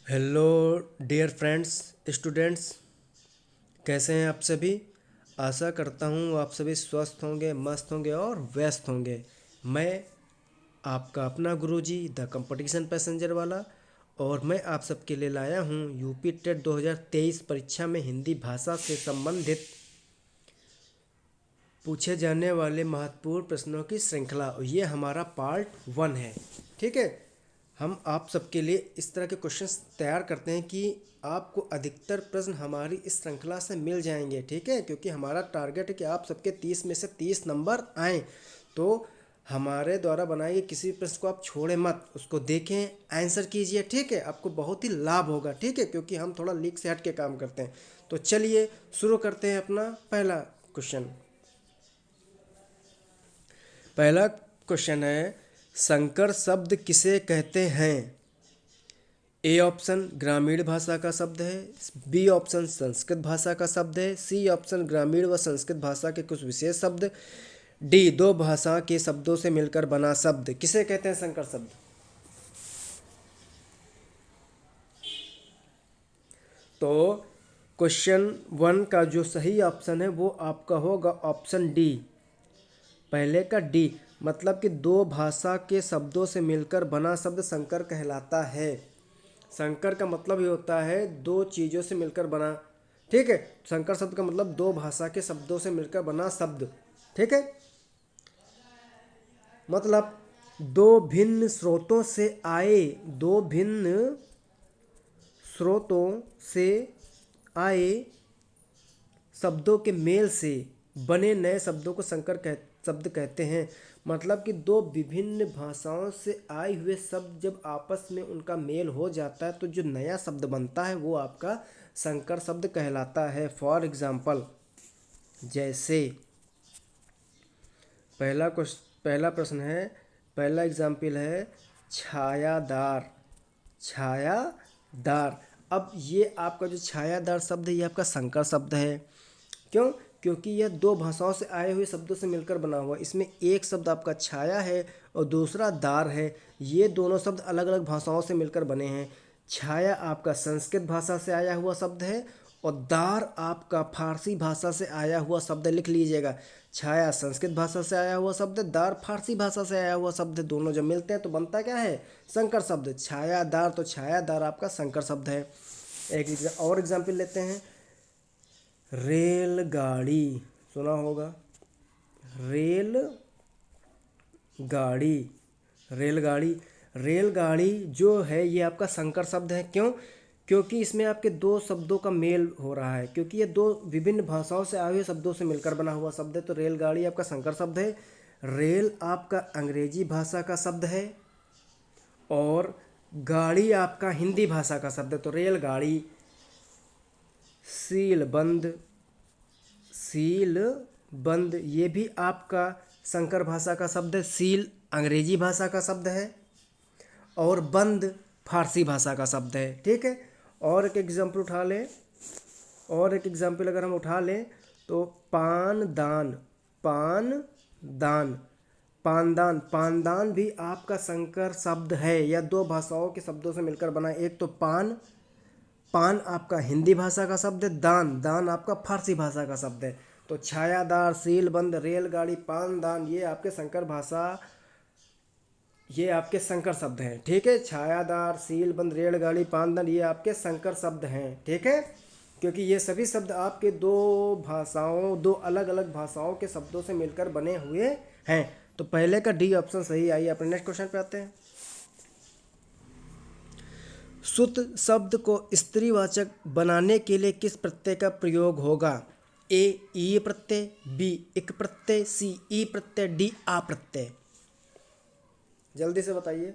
Hello dear friends, students, कैसे हैं आप सभी। आशा करता हूँ आप सभी स्वस्थ होंगे, मस्त होंगे और व्यस्त होंगे। मैं आपका अपना गुरुजी द कंपटीशन पैसेंजर वाला, और मैं आप सबके लिए लाया हूँ यूपी टेट 2023 परीक्षा में हिंदी भाषा से संबंधित पूछे जाने वाले महत्वपूर्ण प्रश्नों की श्रृंखला। और ये हमारा पार्ट 1 है। ठीक है, हम आप सबके लिए इस तरह के क्वेश्चंस तैयार करते हैं कि आपको अधिकतर प्रश्न हमारी इस श्रृंखला से मिल जाएंगे। ठीक है, क्योंकि हमारा टारगेट है कि आप सबके 30 में से 30 नंबर आएँ। तो हमारे द्वारा बनाए गए किसी भी प्रश्न को आप छोड़े मत, उसको देखें, आंसर कीजिए। ठीक है, आपको बहुत ही लाभ होगा। ठीक है, क्योंकि हम थोड़ा लीक से हट के काम करते हैं। तो चलिए शुरू करते हैं अपना पहला क्वेश्चन। पहला क्वेश्चन है, संकर शब्द किसे कहते हैं। ए ऑप्शन ग्रामीण भाषा का शब्द है, बी ऑप्शन संस्कृत भाषा का शब्द है, सी ऑप्शन ग्रामीण व संस्कृत भाषा के कुछ विशेष शब्द, डी दो भाषा के शब्दों से मिलकर बना शब्द। किसे कहते हैं संकर शब्द। तो क्वेश्चन 1 का जो सही ऑप्शन है वो आपका होगा ऑप्शन डी, पहले का डी। मतलब कि दो भाषा के शब्दों से मिलकर बना शब्द संकर कहलाता है। संकर का मतलब ये होता है दो चीज़ों से मिलकर बना। ठीक है, संकर शब्द का मतलब दो भाषा के शब्दों से मिलकर बना शब्द। ठीक है, मतलब दो भिन्न स्रोतों से आए, दो भिन्न स्रोतों से आए शब्दों के मेल से बने नए शब्दों को शब्द कहते हैं। मतलब कि दो विभिन्न भाषाओं से आए हुए शब्द जब आपस में उनका मेल हो जाता है तो जो नया शब्द बनता है वो आपका संकर शब्द कहलाता है। फॉर एग्जाम्पल, जैसे पहला प्रश्न है, पहला एग्जाम्पल है छायादार। छायादार, अब ये आपका जो छायादार शब्द है ये आपका संकर शब्द है। क्यों? क्योंकि यह दो भाषाओं से आए हुए शब्दों से मिलकर बना हुआ। इसमें एक शब्द आपका छाया है और दूसरा दार है। ये दोनों शब्द अलग अलग भाषाओं से मिलकर बने हैं। छाया आपका संस्कृत भाषा से आया हुआ शब्द है और दार आपका फारसी भाषा से आया हुआ शब्द है। लिख लीजिएगा, छाया संस्कृत भाषा से आया हुआ शब्द है, दार फारसी भाषा से आया हुआ शब्द है। दोनों जब मिलते हैं तो बनता क्या है, संकर शब्द। छायादार, तो छायादार आपका संकर शब्द है। एक और एग्जाम्पल लेते हैं, रेलगाड़ी। सुना होगा, रेलगाड़ी। रेलगाड़ी, रेलगाड़ी जो है ये आपका संकर शब्द है। क्यों? क्योंकि इसमें आपके दो शब्दों का मेल हो रहा है, क्योंकि ये दो विभिन्न भाषाओं से आए हुए शब्दों से मिलकर बना हुआ शब्द है। तो रेलगाड़ी आपका संकर शब्द है। रेल आपका अंग्रेजी भाषा का शब्द है और गाड़ी आपका हिंदी भाषा का शब्द है। तो रेलगाड़ी। सीलबंद, सील बंद ये भी आपका संकर भाषा का शब्द है। सील अंग्रेजी भाषा का शब्द है और बंद फारसी भाषा का शब्द है। ठीक है, और एक एग्जाम्पल उठा लें, और एक एग्जाम्पल अगर हम उठा लें तो पानदान। पानदान, पानदान, पानदान भी आपका संकर शब्द है। या दो भाषाओं के शब्दों से मिलकर बना। एक तो पान, पान आपका हिंदी भाषा का शब्द है, दान, दान आपका फारसी भाषा का शब्द है। तो छायादार, सीलबंद, रेलगाड़ी, पानदान ये आपके संकर भाषा, ये आपके संकर शब्द हैं। ठीक है, छायादार, सीलबंद, रेलगाड़ी, पानदान ये आपके संकर शब्द हैं। ठीक है, क्योंकि ये सभी शब्द आपके दो भाषाओं, दो अलग अलग भाषाओं के शब्दों से मिलकर बने हुए हैं। तो पहले का डी ऑप्शन सही। आइए अपने नेक्स्ट क्वेश्चन पे आते हैं। सुत शब्द को स्त्रीवाचक बनाने के लिए किस प्रत्यय का प्रयोग होगा। ए ई प्रत्यय, बी इक प्रत्यय, सी ई प्रत्यय, डी आ प्रत्यय। जल्दी से बताइए।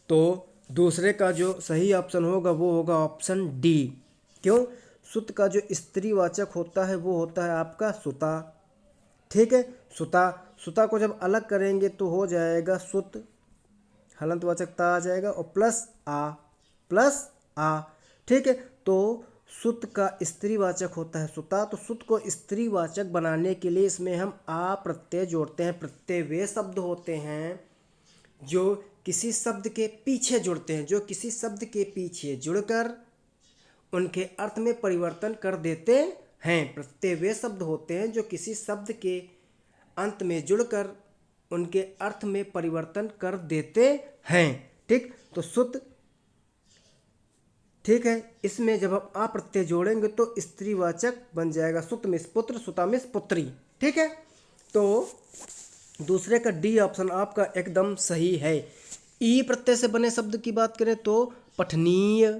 तो दूसरे का जो सही ऑप्शन होगा वो होगा ऑप्शन डी। क्यों? सुत का जो स्त्रीवाचक होता है वो होता है आपका सुता। ठीक है, सुता, सुता को जब अलग करेंगे तो हो जाएगा सुत, हलंतवाचकता आ जाएगा और प्लस आ, प्लस आ। ठीक है, तो सुत का स्त्रीवाचक होता है सुता। तो सुत को स्त्रीवाचक बनाने के लिए इसमें हम आ प्रत्यय जोड़ते हैं। प्रत्यय वे शब्द होते हैं जो किसी शब्द के पीछे जुड़ते हैं, जो किसी शब्द के पीछे जुड़कर उनके अर्थ में परिवर्तन कर देते हैं। प्रत्यय वे शब्द होते हैं जो किसी शब्द के अंत में जुड़कर उनके अर्थ में परिवर्तन कर देते हैं। ठीक, तो सुत, ठीक है, इसमें जब हम आ प्रत्यय जोड़ेंगे तो स्त्रीवाचक बन जाएगा। सुत मिस पुत्र, सुता मिस पुत्री। ठीक है, तो दूसरे का डी ऑप्शन आपका एकदम सही है। ई प्रत्यय से बने शब्द की बात करें तो पठनीय,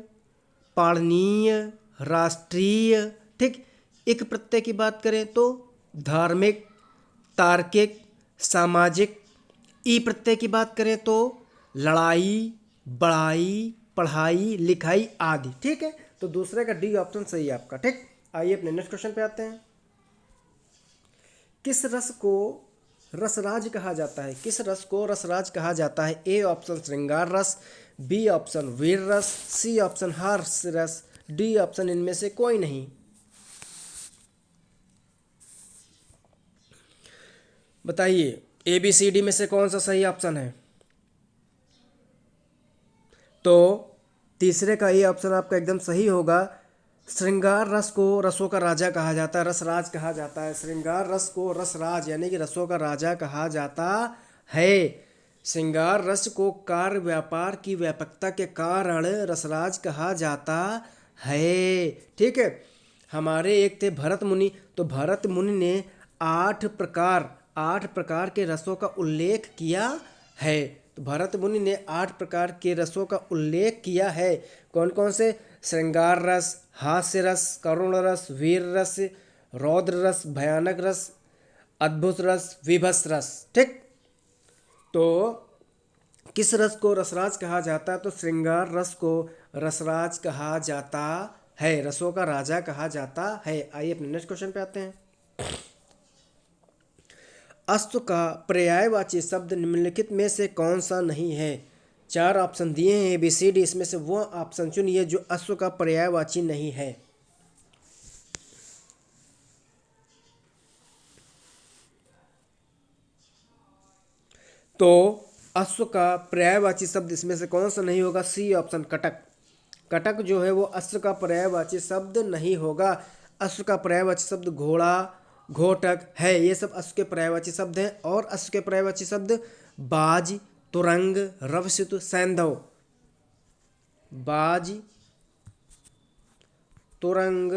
पालनीय, राष्ट्रीय। ठीक, इक प्रत्यय की बात करें तो धार्मिक, तार्किक, सामाजिक। ई प्रत्यय की बात करें तो लड़ाई, बढ़ाई, पढ़ाई, लिखाई आदि। ठीक है, तो दूसरे का डी ऑप्शन सही है आपका। ठीक, आइए अपने नेक्स्ट क्वेश्चन पे आते हैं। किस रस को रसराज कहा जाता है? किस रस को रसराज कहा जाता है? ए ऑप्शन श्रृंगार रस, बी ऑप्शन वीर रस, सी ऑप्शन हास्य रस, डी ऑप्शन इनमें से कोई नहीं। बताइए ए बी सी डी में से कौन सा सही ऑप्शन है? तो तीसरे का ये ऑप्शन आपका एकदम सही होगा। श्रृंगार रस को रसों का राजा कहा जाता है, रसराज कहा जाता है। श्रृंगार रस को रसराज यानी कि रसों का राजा कहा जाता है। श्रृंगार रस को कार्य व्यापार की व्यापकता के कारण रसराज कहा जाता है। ठीक है, हमारे एक थे भरत मुनि, तो भरत मुनि ने 8 प्रकार के रसों का उल्लेख किया है। तो भरत मुनि ने 8 प्रकार के रसों का उल्लेख किया है। कौन कौन से? श्रृंगार रस, हास्य रस, करुण रस, वीर रस, रौद्र रस, भयानक रस, अद्भुत रस, विभत्स रस। ठीक, तो किस रस को रसराज कहा जाता है? तो श्रृंगार रस को रसराज कहा जाता है, रसों का राजा कहा जाता है। आइए अपने नेक्स्ट क्वेश्चन पे आते हैं। अश्व का पर्यायवाची शब्द निम्नलिखित में से कौन सा नहीं है? 4 ऑप्शन दिए हैं ए बी सी डी, इसमें से वो ऑप्शन चुनिए जो अश्व का पर्यायवाची नहीं है। तो अश्व का पर्यायवाची शब्द इसमें से कौन सा नहीं होगा? C option Cuttack. कटक जो है वो अश्व का पर्यायवाची शब्द नहीं होगा। अश्व का पर्यायवाची शब्द घोड़ा, घोटक है, ये सब अश्व के पर्यायवाची शब्द हैं। और अश्व के पर्यायवाची शब्द बाज, तुरंग, रवसुत, सैंधव। बाज, तुरंग,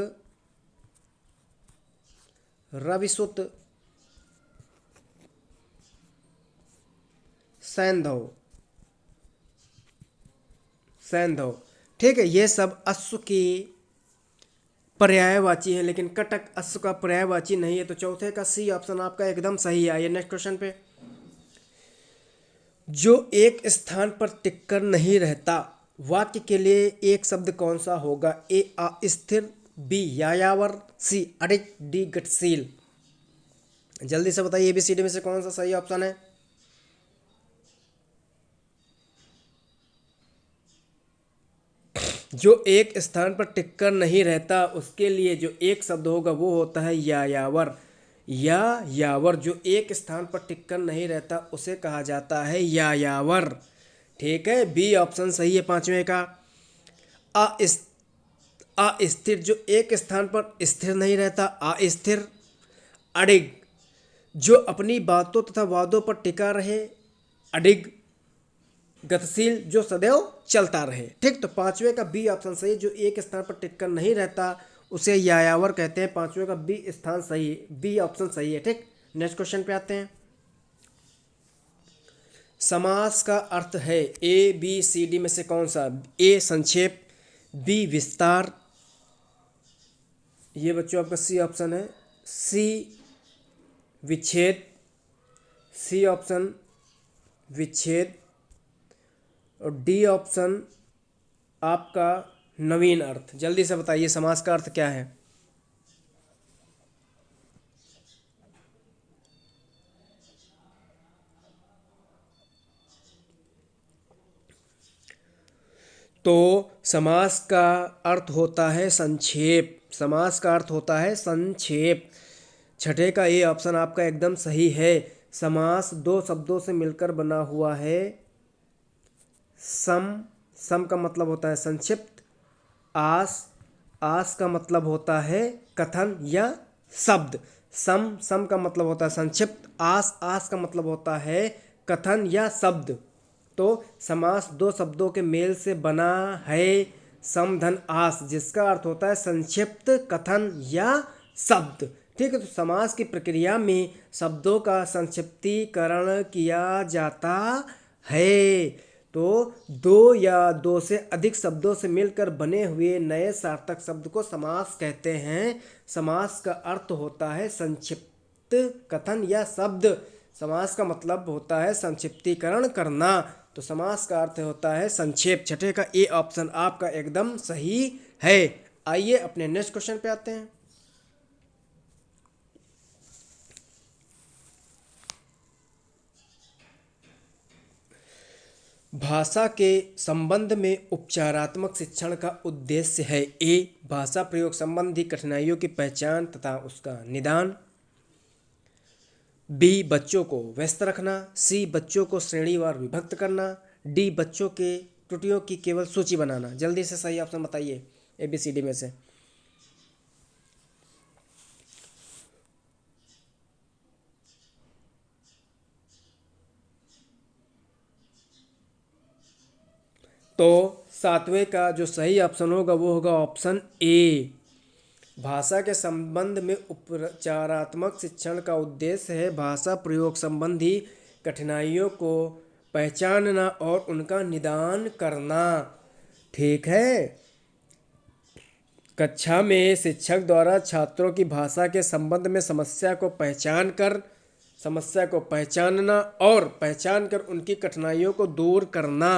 रविसुत, सैंधव। ठीक है, ये सब अश्व की पर्यायवाची है, लेकिन कटक अश्व का पर्यायवाची नहीं है। तो चौथे का सी ऑप्शन आपका एकदम सही है। आइए नेक्स्ट क्वेश्चन पे। जो एक स्थान पर टिककर नहीं रहता, वाक्य के लिए एक शब्द कौन सा होगा? ए अस्थिर, बी यायावर, सी अडिग, डी गतिशील। जल्दी से बताइए एबीसीडी में से कौन सा सही ऑप्शन है? जो एक स्थान पर टिककर नहीं रहता, उसके लिए जो एक शब्द होगा वो होता है यायावर। यायावर जो एक स्थान पर टिककर नहीं रहता उसे कहा जाता है यायावर। ठीक है, बी ऑप्शन सही है पांचवें का। अस्थिर जो एक स्थान पर स्थिर नहीं रहता, अस्थिर। अडिग जो अपनी बातों तथा वादों पर टिका रहे, अडिग। गतिशील जो सदैव चलता रहे। ठीक, तो पांचवें का बी ऑप्शन सही, जो एक स्थान पर टिककर नहीं रहता उसे यायावर कहते हैं। पांचवें का बी स्थान सही, बी ऑप्शन सही है। ठीक, नेक्स्ट क्वेश्चन पे आते हैं। समास का अर्थ है ए बी सी डी में से कौन सा? ए संक्षेप, बी विस्तार, ये बच्चों आपका सी ऑप्शन है। सी विच्छेद, सी ऑप्शन विच्छेद, और डी ऑप्शन आपका नवीन अर्थ। जल्दी से बताइए समास का अर्थ क्या है? तो समास का अर्थ होता है संक्षेप। समास का अर्थ होता है संक्षेप। छठे का ये ऑप्शन आपका एकदम सही है। समास दो शब्दों से मिलकर बना हुआ है सम, सम का मतलब होता है संक्षिप्त। आस, आस का मतलब होता है कथन या शब्द। सम, सम का मतलब होता है संक्षिप्त। आस, आस का मतलब होता है कथन या शब्द। तो समास दो शब्दों के मेल से बना है, सम धन आस, जिसका अर्थ होता है संक्षिप्त, कथन या शब्द। ठीक है, तो समास की प्रक्रिया में शब्दों का संक्षिप्तीकरण किया जाता है। तो दो या दो से अधिक शब्दों से मिलकर बने हुए नए सार्थक शब्द को समास कहते हैं। समास का अर्थ होता है संक्षिप्त, कथन या शब्द। समास का मतलब होता है संक्षिप्तीकरण करना। तो समास का अर्थ होता है संक्षेप। छठे का ए ऑप्शन आपका एकदम सही है। आइए अपने नेक्स्ट क्वेश्चन पे आते हैं। भाषा के संबंध में उपचारात्मक शिक्षण का उद्देश्य है। ए, भाषा प्रयोग संबंधी कठिनाइयों की पहचान तथा उसका निदान। बी, बच्चों को व्यस्त रखना। सी, बच्चों को श्रेणीवार विभक्त करना। डी, बच्चों के त्रुटियों की केवल सूची बनाना। जल्दी से सही ऑप्शन बताइए ABCD में से। तो सातवें का जो सही ऑप्शन होगा वो होगा ऑप्शन ए। भाषा के संबंध में उपचारात्मक शिक्षण का उद्देश्य है भाषा प्रयोग संबंधी कठिनाइयों को पहचानना और उनका निदान करना। ठीक है, कक्षा में शिक्षक द्वारा छात्रों की भाषा के संबंध में समस्या को पहचानना और पहचान कर उनकी कठिनाइयों को दूर करना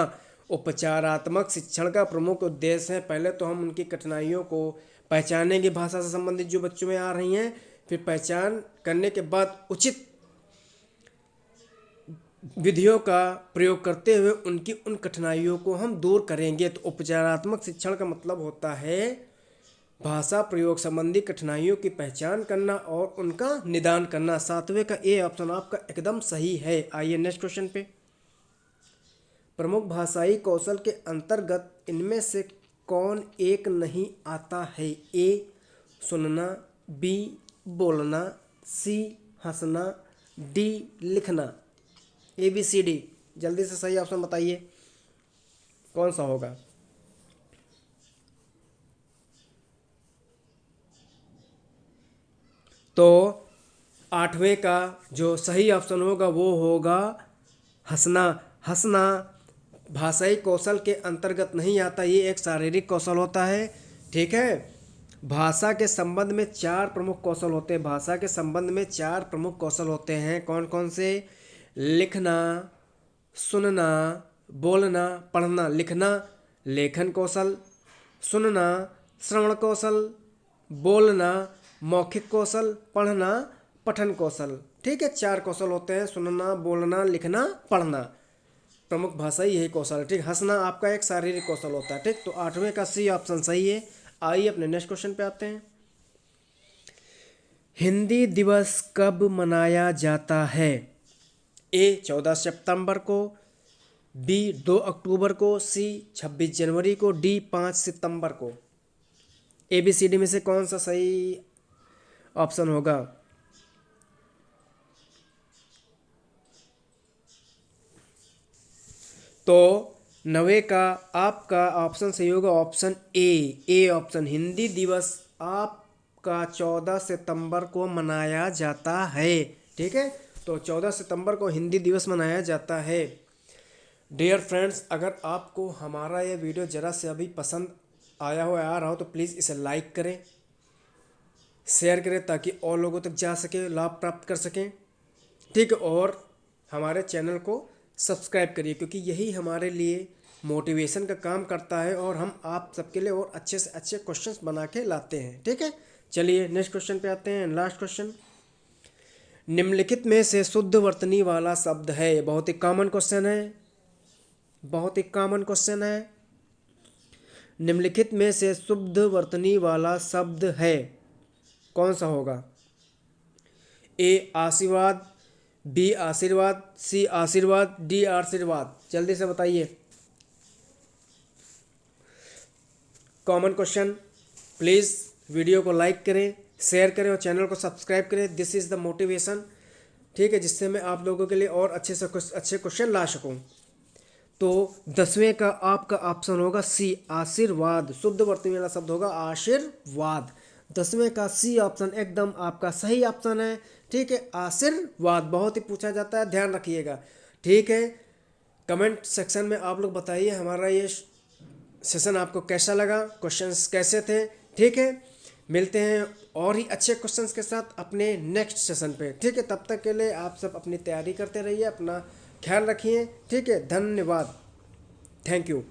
उपचारात्मक शिक्षण का प्रमुख उद्देश्य है। पहले तो हम उनकी कठिनाइयों को पहचानेंगे भाषा से संबंधित जो बच्चों में आ रही हैं, फिर पहचान करने के बाद उचित विधियों का प्रयोग करते हुए उनकी उन कठिनाइयों को हम दूर करेंगे। तो उपचारात्मक शिक्षण का मतलब होता है भाषा प्रयोग संबंधी कठिनाइयों की पहचान करना और उनका निदान करना। सातवें का ए ऑप्शन आपका एकदम सही है। आइए नेक्स्ट क्वेश्चन पे। प्रमुख भाषाई कौशल के अंतर्गत इनमें से कौन एक नहीं आता है। ए, सुनना। बी, बोलना। सी, हंसना। डी, लिखना। ABCD, जल्दी से सही ऑप्शन बताइए कौन सा होगा। तो आठवें का जो सही ऑप्शन होगा वो होगा हंसना। हंसना भाषाई कौशल के अंतर्गत नहीं आता, ये एक शारीरिक कौशल होता है। ठीक है, भाषा के संबंध में चार प्रमुख कौशल होते हैं। भाषा के संबंध में चार प्रमुख कौशल होते हैं। कौन कौन से? लिखना, सुनना, बोलना, पढ़ना। लिखना लेखन कौशल, सुनना श्रवण कौशल, बोलना मौखिक कौशल, पढ़ना पठन कौशल। ठीक है, चार कौशल होते हैं, सुनना, बोलना, लिखना, पढ़ना। प्रमुख भाषा यही कौशल है। ठीक, हंसना आपका एक शारीरिक कौशल होता है। ठीक, तो आठवें का सी ऑप्शन सही है। आइए अपने नेक्स्ट क्वेश्चन पे आते हैं। हिंदी दिवस कब मनाया जाता है? ए, 14 सितंबर को। बी, 2 अक्टूबर को। सी, 26 जनवरी को। डी, 5 सितंबर को। ABCD में से कौन सा सही ऑप्शन होगा? तो 9 का आपका ऑप्शन सही होगा ऑप्शन ए ऑप्शन। हिंदी दिवस आपका 14 सितंबर को मनाया जाता है। ठीक है, तो 14 सितंबर को हिंदी दिवस मनाया जाता है। डियर फ्रेंड्स, अगर आपको हमारा ये वीडियो ज़रा से अभी पसंद आया हो, आ रहा हो, तो प्लीज़ इसे लाइक करें, शेयर करें ताकि और लोगों तक जा सके, लाभ प्राप्त कर सकें। ठीक है, और हमारे चैनल को सब्सक्राइब करिए क्योंकि यही हमारे लिए मोटिवेशन का काम करता है और हम आप सबके लिए और अच्छे से अच्छे क्वेश्चंस बना के लाते हैं। ठीक है, चलिए नेक्स्ट क्वेश्चन पे आते हैं। लास्ट क्वेश्चन, निम्नलिखित में से शुद्ध वर्तनी वाला शब्द है। बहुत ही कॉमन क्वेश्चन है, बहुत ही कॉमन क्वेश्चन है। निम्नलिखित में से शुद्ध वर्तनी वाला शब्द है, कौन सा होगा? ए, आशीर्वाद। बी, आशीर्वाद। सी, आशीर्वाद। डी, आशीर्वाद। जल्दी से बताइए। Common question. प्लीज़ वीडियो को लाइक करें, शेयर करें और चैनल को सब्सक्राइब करें। दिस इज़ द मोटिवेशन, ठीक है, जिससे मैं आप लोगों के लिए और अच्छे क्वेश्चन ला सकूं। तो 10वें का आपका ऑप्शन होगा सी, आशीर्वाद। शुद्ध वर्तनी वाला शब्द होगा आशीर्वाद। 10वें का सी ऑप्शन एकदम आपका सही ऑप्शन है, ठीक है, आशीर्वाद। बहुत ही पूछा जाता है, ध्यान रखिएगा, ठीक है। कमेंट सेक्शन में आप लोग बताइए हमारा ये सेशन आपको कैसा लगा, क्वेश्चंस कैसे थे, ठीक है। मिलते हैं और ही अच्छे क्वेश्चंस के साथ अपने नेक्स्ट सेशन पे, ठीक है। तब तक के लिए आप सब अपनी तैयारी करते रहिए, अपना ख्याल रखिए, ठीक है। धन्यवाद, थैंक यू।